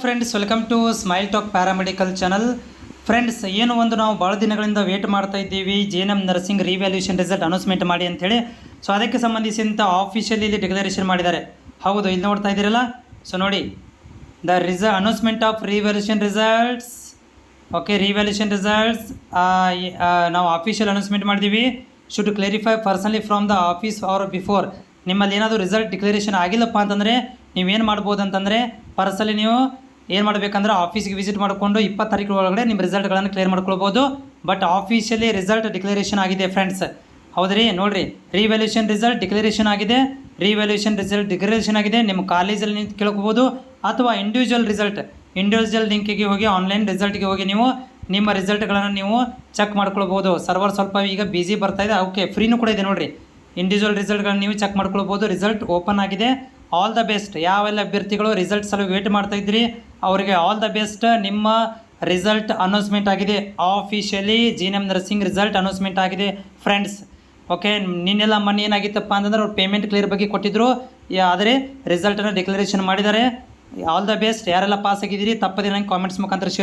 Friends, welcome to smile talk paramedical channel. Friends, ಏನು ಒಂದು ನಾವು ಭಾಳ ದಿನಗಳಿಂದ ವೇಟ್ ಮಾಡ್ತಾ ಇದ್ದೀವಿ JNM nursing revaluation result announcement ಮಾಡಿ ಅಂಥೇಳಿ. ಸೊ ಅದಕ್ಕೆ ಸಂಬಂಧಿಸಿದಂಥ ಆಫಿಷಿಯಲಿ ಇಲ್ಲಿ ಡಿಕ್ಲರೇಷನ್ ಮಾಡಿದ್ದಾರೆ. ಹೌದು, ಇಲ್ಲಿ ನೋಡ್ತಾ ಇದ್ದೀರಲ್ಲ. ಸೊ ನೋಡಿ, the announcement of revaluation results. Okay, revaluation results ನಾವು ಆಫಿಷಿಯಲ್ ಅನೌನ್ಸ್ಮೆಂಟ್ ಮಾಡಿದ್ದೀವಿ. Should clarify personally from the office or before. ನಿಮ್ಮಲ್ಲಿ ಏನಾದರೂ ರಿಸಲ್ಟ್ ಡಿಕ್ಲರೇಷನ್ ಆಗಿಲ್ಲಪ್ಪ ಅಂತಂದರೆ ನೀವೇನು ಮಾಡ್ಬೋದು ಅಂತಂದರೆ ಪರ್ಸನಲಿ ನೀವು ಏನು ಮಾಡಬೇಕಂದ್ರೆ ಆಫೀಸ್ಗೆ ವಿಸಿಟ್ ಮಾಡಿಕೊಂಡು 20 ತಾರೀಕು ಒಳಗಡೆ ನಿಮ್ಮ ರಿಸಲ್ಟ್ಗಳನ್ನು ಕ್ಲಿಯರ್ ಮಾಡ್ಕೊಳ್ಬೋದು. ಬಟ್ ಆಫಿಷಿಯಲಿ ರಿಸಲ್ಟ್ ಡಿಕ್ಲರೇಷನ್ ಆಗಿದೆ ಫ್ರೆಂಡ್ಸ್. ಹೌದ್ರಿ, ನೋಡಿರಿ, ರಿವ್ಯಾಲ್ಯೂಷನ್ ರಿಸಲ್ಟ್ ಡಿಕ್ಲರೇಷನ್ ಆಗಿದೆ. ರಿವ್ಯಾಲ್ಯೂಷನ್ ರಿಸಲ್ಟ್ ಡಿಕ್ಲರೇಷನ್ ಆಗಿದೆ. ನಿಮ್ಮ ಕಾಲೇಜಲ್ಲಿ ನಿಂತು ಕೇಳ್ಕೊಬೋದು ಅಥವಾ ಇಂಡಿವಿಜುವಲ್ ಲಿಂಕಿಗೆ ಹೋಗಿ ಆನ್ಲೈನ್ ರಿಸಲ್ಟ್ಗೆ ಹೋಗಿ ನೀವು ನಿಮ್ಮ ರಿಸಲ್ಟ್ಗಳನ್ನು ನೀವು ಚೆಕ್ ಮಾಡ್ಕೊಳ್ಬೋದು. ಸರ್ವರ್ ಸ್ವಲ್ಪ ಈಗ ಬಿಸಿ ಬರ್ತಾಯಿದೆ. ಓಕೆ, ಫ್ರೀನೂ ಕೂಡ ಇದೆ ನೋಡಿರಿ. ಇಂಡಿವಿಜುವಲ್ ರಿಸಲ್ಟ್ಗಳನ್ನು ನೀವು ಚೆಕ್ ಮಾಡ್ಕೊಳ್ಬೋದು. ರಿಸಲ್ಟ್ ಓಪನ್ ಆಗಿದೆ. All the best. ಯಾವೆಲ್ಲ ಅಭ್ಯರ್ಥಿಗಳು ರಿಸಲ್ಟ್ ಸಲುವಾಗಿ ವೇಟ್ ಮಾಡ್ತಾಯಿದ್ರಿ ಅವರಿಗೆ ಆಲ್ ದ ಬೆಸ್ಟ್. ನಿಮ್ಮ ರಿಸಲ್ಟ್ ಅನೌನ್ಸ್ಮೆಂಟ್ ಆಗಿದೆ. Officially JNM nursing result announcement ಆಗಿದೆ ಫ್ರೆಂಡ್ಸ್. ಓಕೆ, ನಿನ್ನೆಲ್ಲ ಮೊನ್ನೆ ಏನಾಗಿತ್ತಪ್ಪ ಅಂತಂದ್ರೆ ಅವ್ರು ಪೇಮೆಂಟ್ ಕ್ಲಿಯರ್ ಬಗ್ಗೆ ಕೊಟ್ಟಿದ್ದರು, ಆದರೆ ರಿಸಲ್ಟನ್ನು ಡಿಕ್ಲರೇಷನ್ ಮಾಡಿದ್ದಾರೆ. All the best. ಯಾರೆಲ್ಲ ಪಾಸ್ ಆಗಿದ್ದೀರಿ ತಪ್ಪದೇ ನಂಗೆ ಕಾಮೆಂಟ್ಸ್ ಮುಖಾಂತರ ಶೇರ್